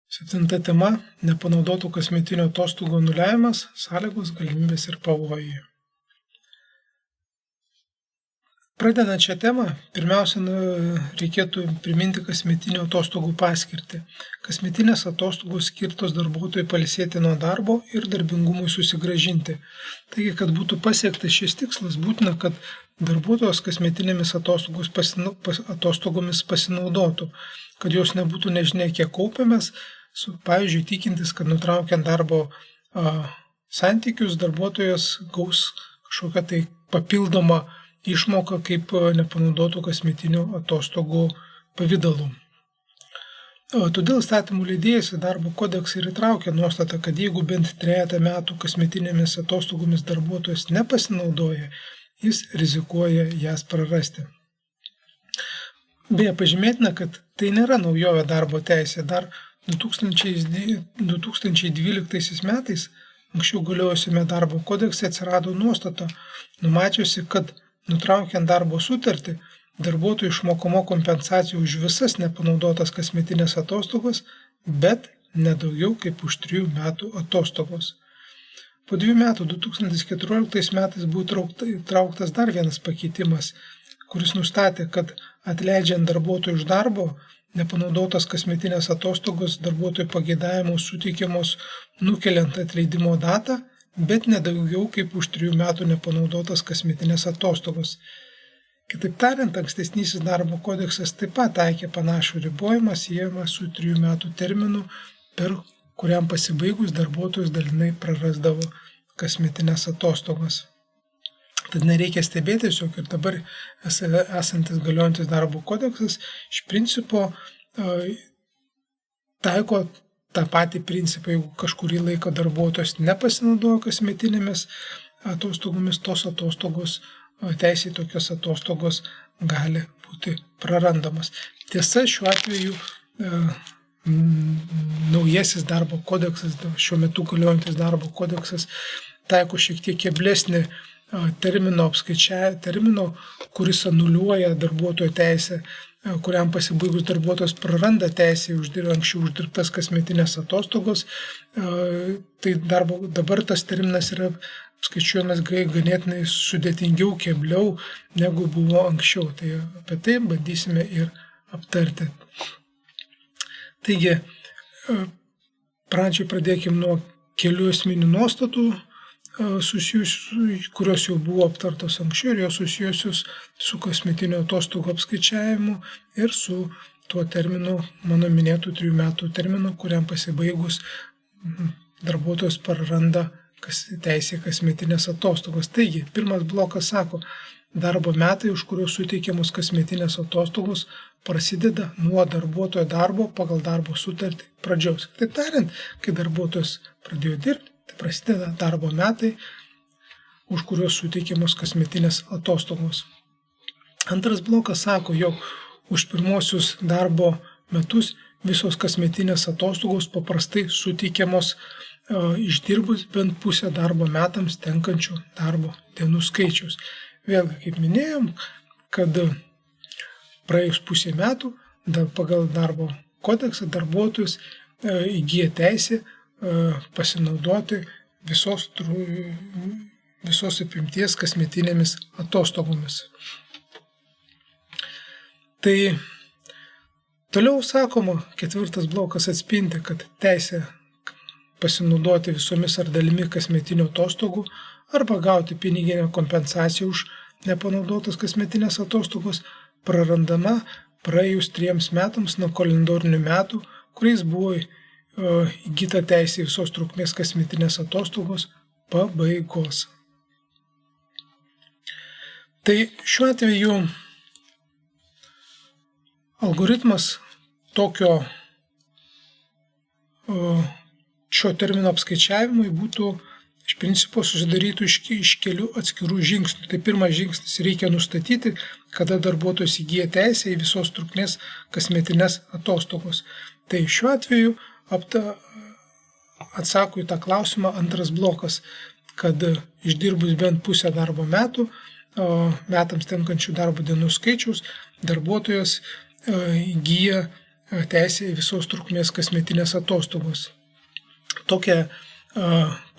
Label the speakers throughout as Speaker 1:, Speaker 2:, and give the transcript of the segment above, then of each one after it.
Speaker 1: 7 tema – nepanaudotų kasmetinių atostogų anuliavimas, sąlygos, galimybės ir pavojai. Pradedant šią temą, pirmiausia, reikėtų priminti kasmetinių atostogų paskirtį. Kasmetinės atostogos skirtos darbuotojui pailsėti nuo darbo ir darbingumui susigrąžinti. Taigi, kad būtų pasiektas šis tikslas, būtina, kad darbuotojas kasmetinėmis atostogomis pasinaudotų, kad jos nebūtų nežinia kiek kaupiamas, pavyzdžiui, tikintis, kad nutraukiant darbo santykius darbuotojas gaus kažkokią tai papildomą išmoką kaip nepanaudotų kasmetinių atostogų pavidalu. Todėl įstatymų leidėjas į darbo kodeksą ir įtraukia nuostatą, kad jeigu bent 3 metų kasmetinėmis atostogomis darbuotojas nepasinaudoja, jis rizikuoja jas prarasti. Beje, pažymėtina, kad tai nėra naujovė darbo teisė. Dar 2012 metais anksčiau galiojusiame darbo kodekse atsirado nuostata, numačiusi, kad nutraukiant darbo sutartį, darbuotojui išmokama kompensacija už visas nepanaudotas kasmetinės atostogos, bet nedaugiau kaip už 3 metų atostogos. Po 2 metų, 2014 metais buvo įtrauktas dar vienas pakeitimas, kuris nustatė, kad atleidžiant darbuotojų iš darbo, nepanaudotas kasmetinės atostogos darbuotojų pageidavimus suteikiamos nukeliant atleidimo datą, bet nedaugiau kaip už 3 metų nepanaudotas kasmetinės atostogos. Kitaip tariant, ankstesnysis darbo kodeksas taip pat taikė panašų ribojimą siejamą su 3 metų terminu, per kuriam pasibaigus darbuotojas dalinai prarasdavo kasmetinės atostogas. Tad nereikia stebėtis, jog ir dabar esantis galiojantis darbo kodeksas iš principo taiko tą patį principą, jeigu kažkurį laiką darbuotojas nepasinaudojo kasmetinėmis atostogomis, tos atostogos, teisė tokios atostogos gali būti prarandamas. Tiesa, šiuo atveju naujasis darbo kodeksas, šiuo metu galiojantis darbo kodeksas taiko šiek tiek keblesnį termino, kuris anuliuoja darbuotojo teisę, kuriam pasibaigus darbuotojas praranda teisę anksčiau uždirbtas kasmetinės atostogos. Tai dabar tas terminas yra skaičiuojamas ganėtinai sudėtingiau, kebliau negu buvo anksčiau. Tai apie tai bandysime ir aptarti. Taigi, pradžiai pradėkime nuo kelių esminių nuostatų, kurios jau buvo aptartos anksčiau ir jos susijusios su kasmetinių atostogų apskaičiavimu ir su tuo terminu, mano minėtų 3 metų terminu, kuriam pasibaigus darbuotojas praranda teisę kasmetinės atostogos. Taigi, pirmas blokas sako, darbo metai, už kuriuos suteikiamos kasmetinės atostogos, prasideda nuo darbuotojo darbo pagal darbo sutartį pradžios. Taip tariant, kai darbuotojas pradėjo dirbti, tai prasideda darbo metai, už kuriuos suteikiamos kasmetinės atostogos. Antras blokas sako, jog už pirmosius darbo metus visos kasmetinės atostogos paprastai suteikiamos išdirbus bent pusę darbo metams tenkančių darbo dienų skaičius. Vėlgi, kaip minėjom, kad praėjus pusė metų pagal darbo kodeksą darbuotojas įgyja teisę pasinaudoti visos apimties kasmetinėmis atostogomis. Tai toliau sakoma, 4 blokas atspindi, kad teisė pasinaudoti visomis ar dalimi kasmetinių atostogų arba gauti piniginę kompensaciją už nepanaudotas kasmetinės atostogos prarandama praėjus 3 metams nuo kalendorinių metų, kuriais buvo įgyta teisė visos trukmės kasmetinės atostogos pabaigos. Tai šiuo atveju algoritmas šio termino apskaičiavimui būtų iš principo susidarytų iš kelių atskirų žingsnių. Tai pirmas žingsnis, reikia nustatyti, kada darbuotojas įgyja teisę į visos trukmės kasmetinės atostogos. Tai šiuo atveju atsako į tą klausimą antras blokas, kad išdirbus bent pusę darbo metų, metams tenkančių darbo dienų skaičiaus, darbuotojas įgyja teisė į visos trukmės kasmetinės atostogos. Tokią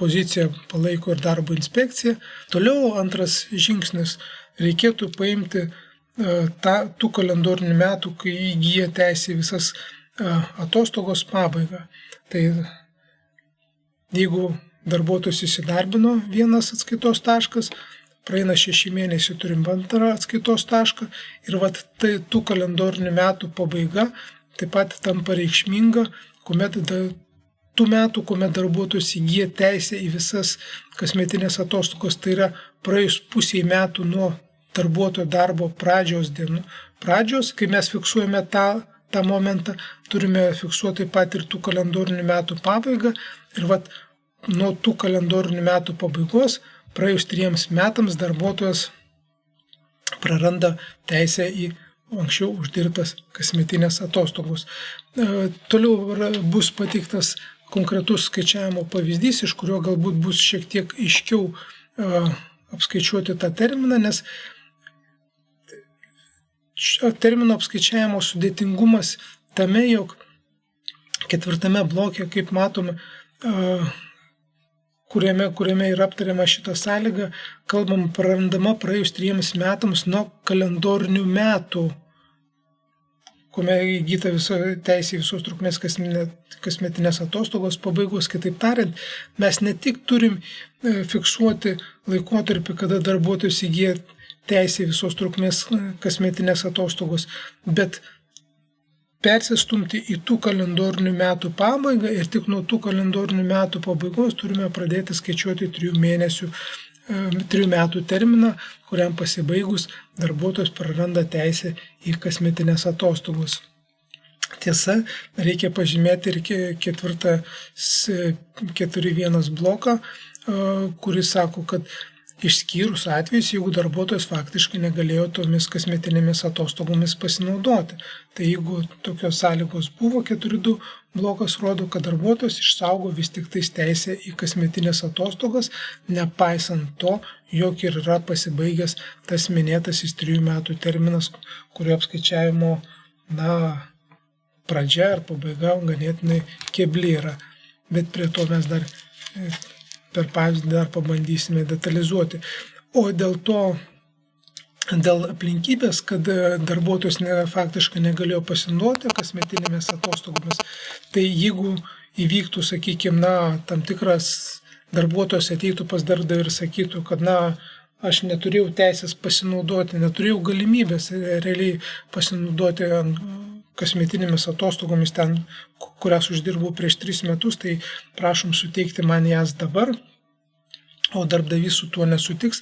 Speaker 1: poziciją palaiko ir darbo inspekcija. Toliau antras žingsnis - reikėtų paimti tų kalendorinių metų, kai įgyja teisę į visas atostogos pabaigą. Tai jeigu darbuotojas įsidarbino vienas atskaitos taškas, praeina 6 mėnesiai, turim antrą atskaitos tašką ir tų kalendorinių metų pabaiga taip pat tampa reikšminga, tų metų, kuomet darbuotojas įgyja teisę į visas kasmetinės atostogos, tai yra praėjus pusiai metų nuo darbuotojo darbo pradžios, kai mes fiksuojame tą momentą, turime fiksuoti taip pat ir tų kalendorinių metų pabaigą ir nuo tų kalendorinių metų pabaigos praėjus 3 metams darbuotojas praranda teisę į anksčiau uždirbtas kasmetinės atostogos. Toliau bus pateiktas konkretus skaičiavimo pavyzdys, iš kurio galbūt bus šiek tiek aiškiau apskaičiuoti tą terminą, nes šio termino apskaičiavimo sudėtingumas tame, jog 4 bloke, kaip matome, kuriame yra aptariama šita sąlyga, kalbam prarandama praėjus 3 metams nuo kalendorinių metų, kuomet įgyta teisė į visos trukmės kasmetinės atostogos pabaigos. Kitaip tariant, mes ne tik turim fiksuoti laikotarpį, kada darbuotojas įgyja teisė į visos trukmės kasmetinės atostogos, bet persistumti į tų kalendorinių metų pabaigą ir tik nuo tų kalendorinių metų pabaigos turime pradėti skaičiuoti 3 metų terminą, kuriam pasibaigus darbuotojas praranda teisę į kasmetinės atostogos. Tiesa, reikia pažymėti ir 4.1 bloką, kuris sako, kad išskyrus atvejus, jeigu darbuotojas faktiškai negalėjo tomis kasmetinėmis atostogomis pasinaudoti. Tai jeigu tokios sąlygos buvo, 4.2 blokas rodo, kad darbuotojas išsaugo vis tik tais teisę į kasmetinės atostogas, nepaisant to, jog ir yra pasibaigęs tas minėtasis 3 metų terminas, kurio apskaičiavimo pradžia ar pabaiga ganėtinai kebli yra. Bet prie to mes dar per pavyzdį dar pabandysime detalizuoti. O dėl aplinkybės, kad darbuotojas faktiškai negalėjo pasinaudoti kasmetinėmis atostogomis, tai jeigu įvyktų, sakykime, tam tikras darbuotojas ateitų pas darbdavį ir sakytų, kad aš neturėjau teisės pasinaudoti, neturėjau galimybės realiai pasinaudoti kasmetinėmis atostogomis ten, kurias uždirbau prieš 3 metus, tai prašom suteikti man jas dabar, o darbdavys su tuo nesutiks,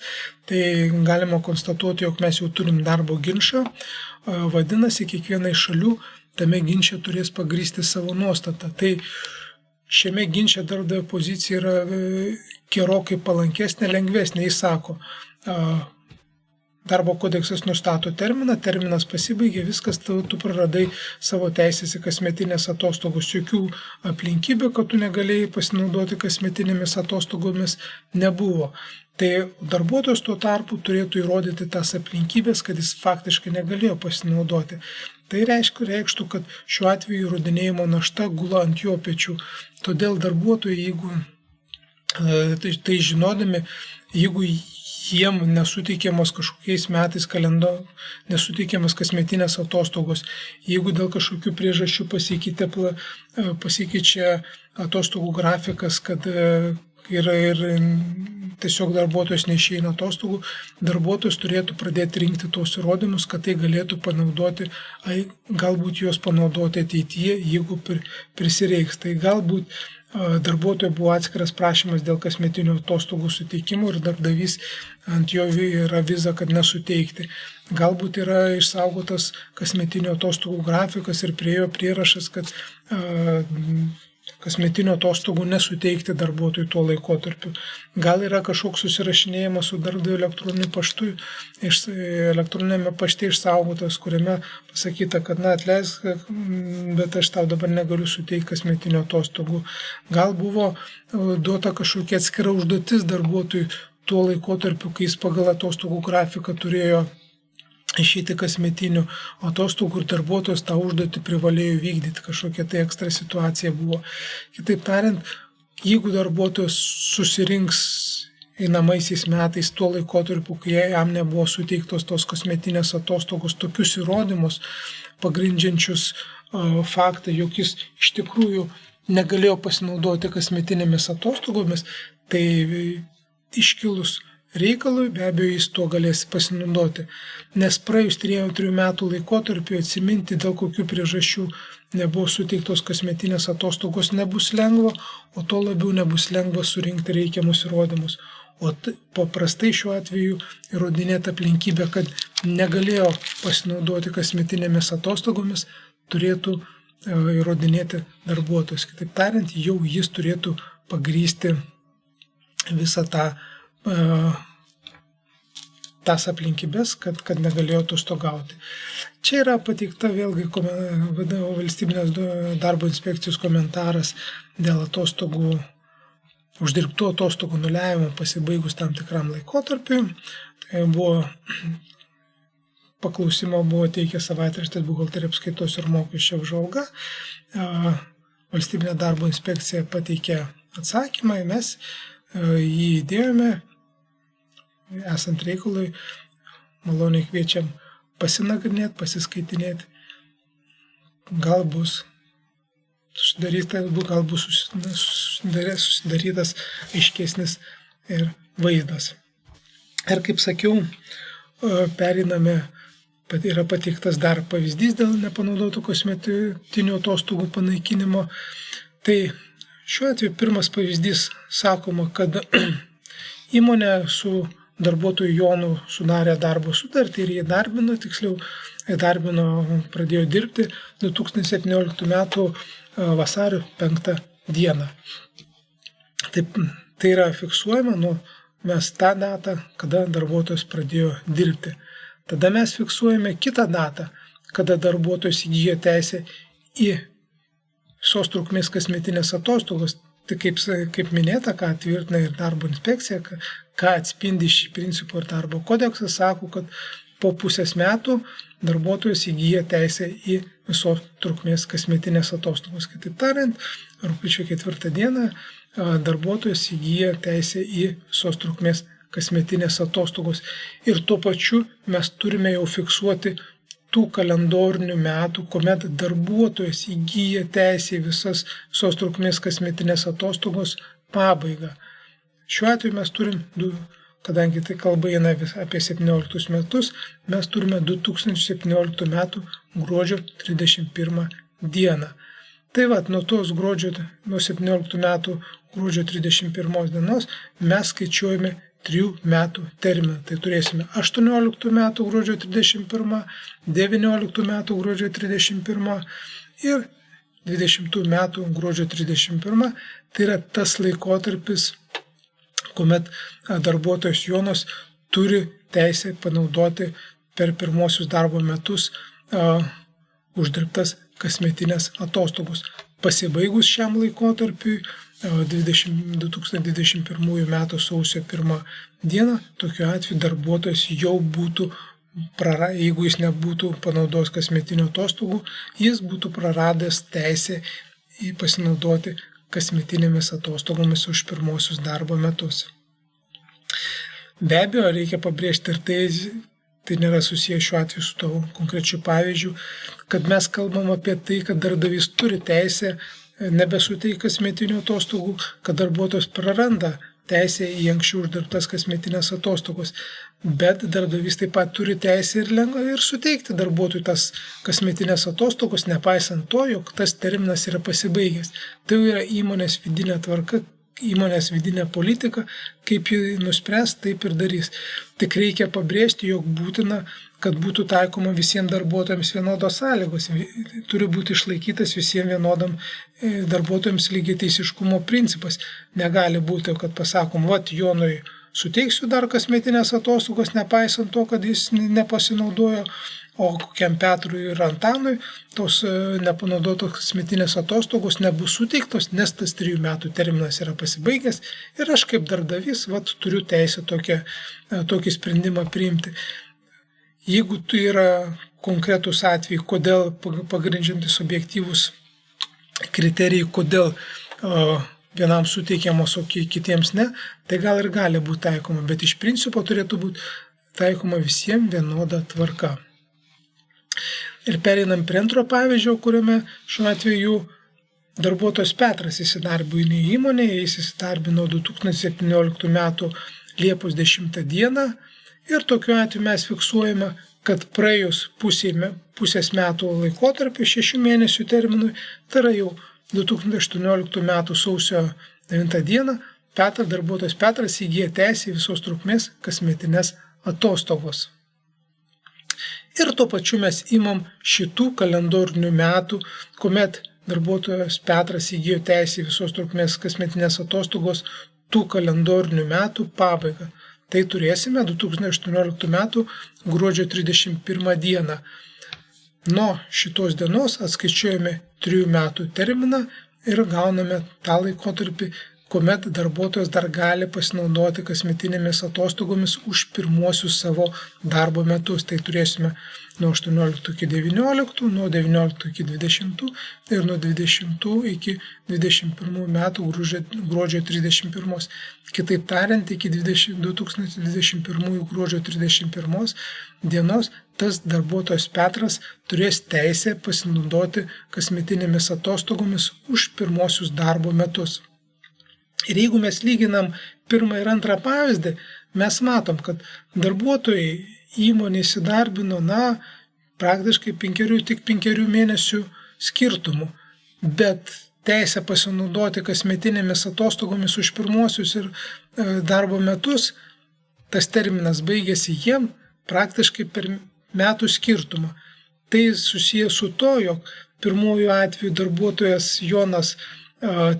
Speaker 1: tai galima konstatuoti, jog mes jau turim darbo ginčą, vadinasi, kiekvienai šalių tame ginče turės pagrįsti savo nuostatą. Tai šiame ginče darbdavio pozicija yra gerokai palankesnė, lengvesnė, jis sako, Darbo kodeksas nustato terminas pasibaigė, viskas, tu praradai savo teisės į kasmetinės atostogos, jokių aplinkybių, kad tu negalėjai pasinaudoti kasmetinėmis atostogomis, nebuvo. Tai darbuotojas tuo tarpu turėtų įrodyti tas aplinkybės, kad jis faktiškai negalėjo pasinaudoti. Tai reikštų, kad šiuo atveju įrodinėjimo našta gula ant jo pečių. Todėl darbuotojai, jeigu tai žinodami, jeigu jiem nesuteikiamas kažkokiais metais nesuteikiamas kasmetinės atostogos, jeigu dėl kažkokių priežasčių pasikeičia atostogų grafikas, kad yra ir tiesiog darbuotojas neišeina atostogų, darbuotojas turėtų pradėti rinkti tos įrodymus, kad tai galėtų panaudoti, galbūt juos panaudoti ateityje, jeigu prisireiks. Tai galbūt darbuotojo buvo atskiras prašymas dėl kasmetinių atostogų suteikimo ir darbdavys ant jo yra viza, kad nesuteikti. Galbūt yra išsaugotas kasmetinių atostogų grafikas ir prie jo prierašas, kad kasmetinių atostogų nesuteikti darbuotojui tuo laikotarpiu. Gal yra kažkoks susirašinėjimas su darbdaviu elektroniniu paštu, elektroninėme pašte išsaugotas, kuriame pasakyta, kad atleisk, bet aš tau dabar negaliu suteikti kasmetinių atostogų. Gal buvo duota kažkokia atskira užduotis darbuotojui tuo laikotarpiu, kai jis pagal atostogų grafiką turėjo išeiti kasmetinių atostogų ir darbuotojas tą užduotį privalėjo vykdyti, kažkokia tai ekstra situacija buvo. Kitaip tariant, jeigu darbuotojas susirinks einamaisiais metais tuo laikotarpiu, kai jam nebuvo suteiktos tos kasmetinės atostogos, tokius įrodymus pagrindžiančius faktą, jog jis iš tikrųjų negalėjo pasinaudoti kasmetinėmis atostogomis, tai iškilus reikalui be abejo jis tuo galės pasinaudoti. Nes praėjus 3 metų laikotarpiu atsiminti, dėl kokių priežasčių nebuvo suteiktos kasmetinės atostogos, nebus lengva, o to labiau nebus lengva surinkti reikiamus įrodymus. O paprastai šiuo atveju įrodinėti aplinkybę, kad negalėjo pasinaudoti kasmetinėmis atostogomis, turėtų įrodinėti darbuotojas. Kitaip tariant, jau jis turėtų pagrįsti visą tas aplinkybės, kad negalėjo atostogauti. Čia yra pateikta vėlgi valstybinės darbo inspekcijos komentaras dėl atostogų, uždirbtų atostogų nuliavimo pasibaigus tam tikram laikotarpiui. Tai paklausimo buvo teikę savaitraštis Buhalterio apskaitos ir mokesčio apžvalga. Valstybinė darbo inspekcija pateikė atsakymą, mes jį įdėjome. Esant reikalui, maloniai kviečiam pasinagrinėti, pasiskaitinėti. Gal bus susidarytas aiškesnis ir vaizdas. Ir kaip sakiau, pereiname, yra pateiktas dar pavyzdys dėl nepanaudotų kasmetinių atostogų panaikinimo. Tai šiuo atveju pirmas pavyzdys sakoma, kad įmonė su darbuotojų Jonu sudarė darbo sutartį ir jį pradėjo dirbti 2017 m. vasario 5 dieną. Tai yra fiksuojama, mes tą datą, kada darbuotojas pradėjo dirbti. Tada mes fiksuojame kitą datą, kada darbuotojas įgyjo teisę į visos trukmės kasmetinės atostogos. Tai kaip minėta, ką tvirtina ir darbo inspekcija, ką atspindi šį principą ir darbo kodeksas, sako, kad po pusės metų darbuotojas įgyja teisę į visos trukmės kasmetinės atostogos. Kitaip tariant, rugpjūčio 4 dieną darbuotojas įgyja teisę į visos trukmės kasmetinės atostogos. Ir tuo pačiu mes turime jau fiksuoti tų kalendorinių metų, kuomet darbuotojas įgyja teisę į visos trukmės kasmetinės atostogos pabaigą. Šiuo atveju mes turim, kadangi tai kalba eina apie 17 metus, mes turime 2017 metų gruodžio 31 dieną. Tai nuo 17 metų gruodžio 31 dienos mes skaičiuojame 3 metų terminą. Tai turėsime 18 metų gruodžio 31, 19 metų gruodžio 31 ir 20 metų gruodžio 31. Tai yra tas laikotarpis, kuomet darbuotojas Jonas turi teisę panaudoti per pirmosius darbo metus uždirbtas kasmetinės atostogos. Pasibaigus šiam laikotarpiui 2021 m. sausio 1 dieną, tokiu atveju darbuotojas jau būtų, jeigu jis nebūtų panaudojęs kasmetinių atostogų, jis būtų praradęs teisę pasinaudoti kasmetinėmis atostogomis už pirmosius darbo metus. Be abejo, reikia pabrėžti ir tai nėra susiję šiuo atveju su tavo konkrečiu pavyzdžiu, kad mes kalbam apie tai, kad darbdavys turi teisę nebesuteik kasmetinių atostogų, kad darbuotojas praranda teisę į anksčiau uždirbtas kasmetinės atostogos, bet darbdavys taip pat turi teisę ir suteikti darbuotojui tas kasmetinės atostogos, nepaisant to, jog tas terminas yra pasibaigęs. Tai yra įmonės vidinė tvarka, įmonės vidinė politika, kaip ji nuspręs, taip ir darys. Tik reikia pabrėžti, jog būtina, kad būtų taikoma visiems darbuotojams vienodos sąlygos. Turi būti išlaikytas visiems vienodam darbuotojams lygiateisiškumo principas. Negali būti, kad pasakom, Jonui suteiksiu dar kasmetinės atostogos, nepaisant to, kad jis nepasinaudojo, o kokiam Petrui ir Antanui tos nepanaudotos kasmetinės atostogos nebus suteiktos, nes tas 3 metų terminas yra pasibaigęs ir aš kaip darbdavys turiu teisę tokį sprendimą priimti. Jeigu tai yra konkretus atvejai, kodėl pagrindžiantis objektyvus kriterijai, kodėl vienam suteikiamos, o kitiems ne, tai gal ir gali būti taikoma, bet iš principo turėtų būti taikoma visiems vienoda tvarka. Ir pereinam prie antro pavyzdžio, kuriame šiuo atveju darbuotojas Petras įsidarbino įmonėje, jis įsidarbino 2017 m. Liepos 10 d. Ir tokiu atveju mes fiksuojame, kad praėjus pusės metų laikotarpį, 6 mėnesių terminui, tai yra jau 2018 m. sausio 9 d. Darbuotojas Petras įgyja teisę į visos trukmės kasmetinės atostogos. Ir tuo pačiu mes imam šitų kalendorinių metų, kuomet darbuotojas Petras įgyjo teisę į visos trukmės kasmetinės atostogos tų kalendorinių metų pabaigą. Tai turėsime 2018 m. gruodžio 31 d. Nuo šitos dienos atskaičiuojame 3 metų terminą ir gauname tą laikotarpį, kuomet darbuotojas dar gali pasinaudoti kasmetinėmis atostogomis už pirmuosius savo darbo metus. Tai turėsime nuo 18 iki 19, nuo 19 iki 20 ir nuo 20 iki 21 metų gruodžio 31. Kitaip tariant, iki 2021 gruodžio 31 dienos tas darbuotojas Petras turės teisę pasinaudoti kasmetinėmis atostogomis už pirmuosius darbo metus. Ir jeigu mes lyginam pirmą ir antrą pavyzdį, mes matom, kad darbuotojai įmonė įsidarbino, praktiškai tik 5 mėnesių skirtumų, bet teisę pasinaudoti kasmetinėmis atostogomis už pirmuosius ir darbo metus, tas terminas baigėsi jiem praktiškai per metų skirtumą. Tai susiję su to, jog pirmųjų atveju darbuotojas Jonas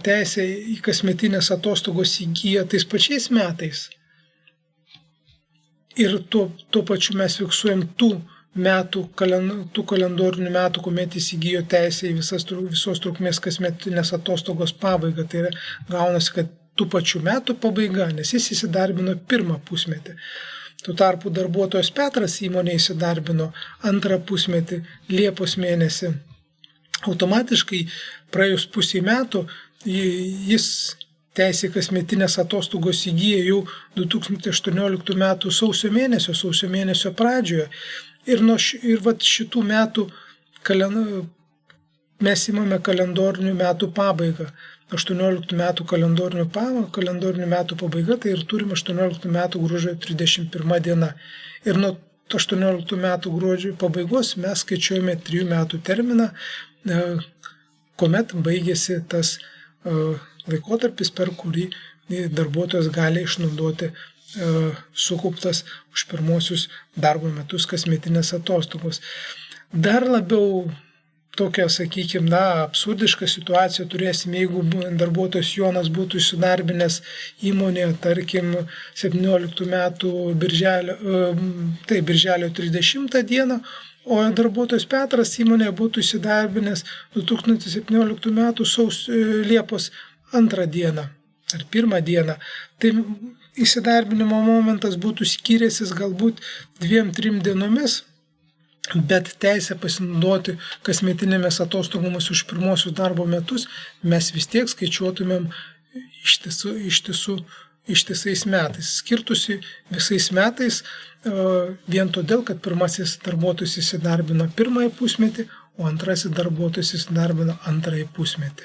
Speaker 1: teisę į kasmetinės atostogos įgyja tais pačiais metais. Ir tuo pačiu mes fiksuojam tų kalendorinių metų, kuomet jis įgyjo teisę į visos trukmės kasmetinės atostogos pabaigą. Tai yra, gaunasi, kad tų pačių metų pabaiga, nes jis įsidarbino pirmą pusmetį. Tuo tarpu darbuotojas Petras įmonėje įsidarbino antrą pusmetį, Liepos mėnesį. Automatiškai praėjus pusį metų jis teisę kasmetinės atostogos įgyja jau 2018 m. sausio mėnesio pradžioje. Ir šitų metų mes imame kalendorinių metų pabaigą. 18 metų kalendorinių metų pabaiga, tai ir turime 18 metų gruodžio 31 diena. Ir nuo 18 metų gruodžio pabaigos mes skaičiuojame 3 metų terminą, kuomet baigėsi tas laikotarpis, per kurį darbuotojas gali išnaudoti sukauptas už pirmosius darbo metus kasmetinės atostogos. Dar labiau tokia, sakykime, absurdiška situacija turėsime, jeigu darbuotojas Jonas būtų įsidarbinęs įmonėje, tarkim, 17 metų birželio 30 dieną, o darbuotojas Petras įmonėje būtų įsidarbinęs 2017 metų Liepos 2 dieną ar 1 dieną. Tai įsidarbinimo momentas būtų skyręsis galbūt 2-3 dienomis, bet teisę pasinaudoti kasmetinėmis atostogomis už pirmosius darbo metus mes vis tiek skaičiuotumėm ištisais metais. Skirtusi visais metais vien todėl, kad pirmasis darbuotojas įsidarbino pirmąjį pusmetį, o antrasis darbuotojas įsidarbino antrąjį pusmetį.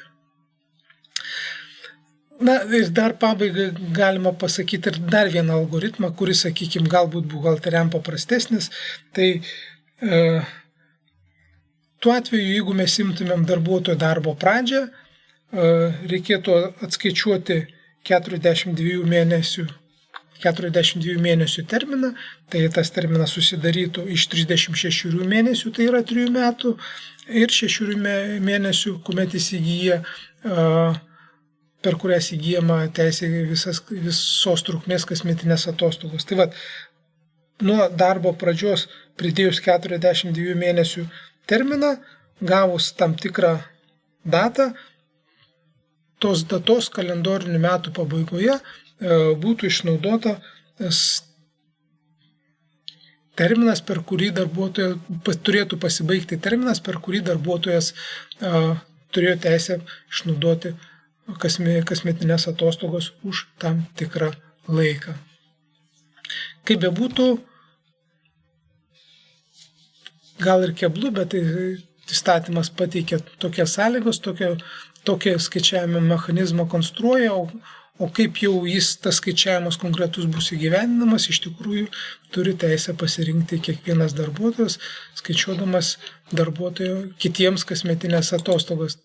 Speaker 1: Ir dar pabaigai galima pasakyti ir dar vieną algoritmą, kuris, sakykime, galbūt buhalteriam paprastesnis. Tai tuo atveju, jeigu mes imtumėm darbuotojo darbo pradžią, reikėtų atskaičiuoti 42 mėnesių terminą, tai tas terminas susidarytų iš 36 mėnesių, tai yra 3 metų, ir 6 mėnesių, kuomet jis įgyja, per kurias įgyjama teisė visos trukmės kasmetinės atostogos. Tai nuo darbo pradžios pridėjus 42 mėnesių terminą, gavus tam tikrą datą, tos datos kalendorinių metų pabaigoje būtų išnaudota terminas, per kurį turėtų pasibaigti terminas, per kurį darbuotojas turėjo teisę išnaudoti kasmetinės atostogos už tam tikrą laiką. Kaip bebūtų, gal ir keblu, bet įstatymas pateikia tokias sąlygos, tokią skaičiavimo mechanizmą konstruoja, o kaip jau tas skaičiavimas konkretus bus įgyvendinamas, iš tikrųjų turi teisę pasirinkti kiekvienas darbuotojas, skaičiuodamas darbuotojo kitiems kasmetinės atostogas.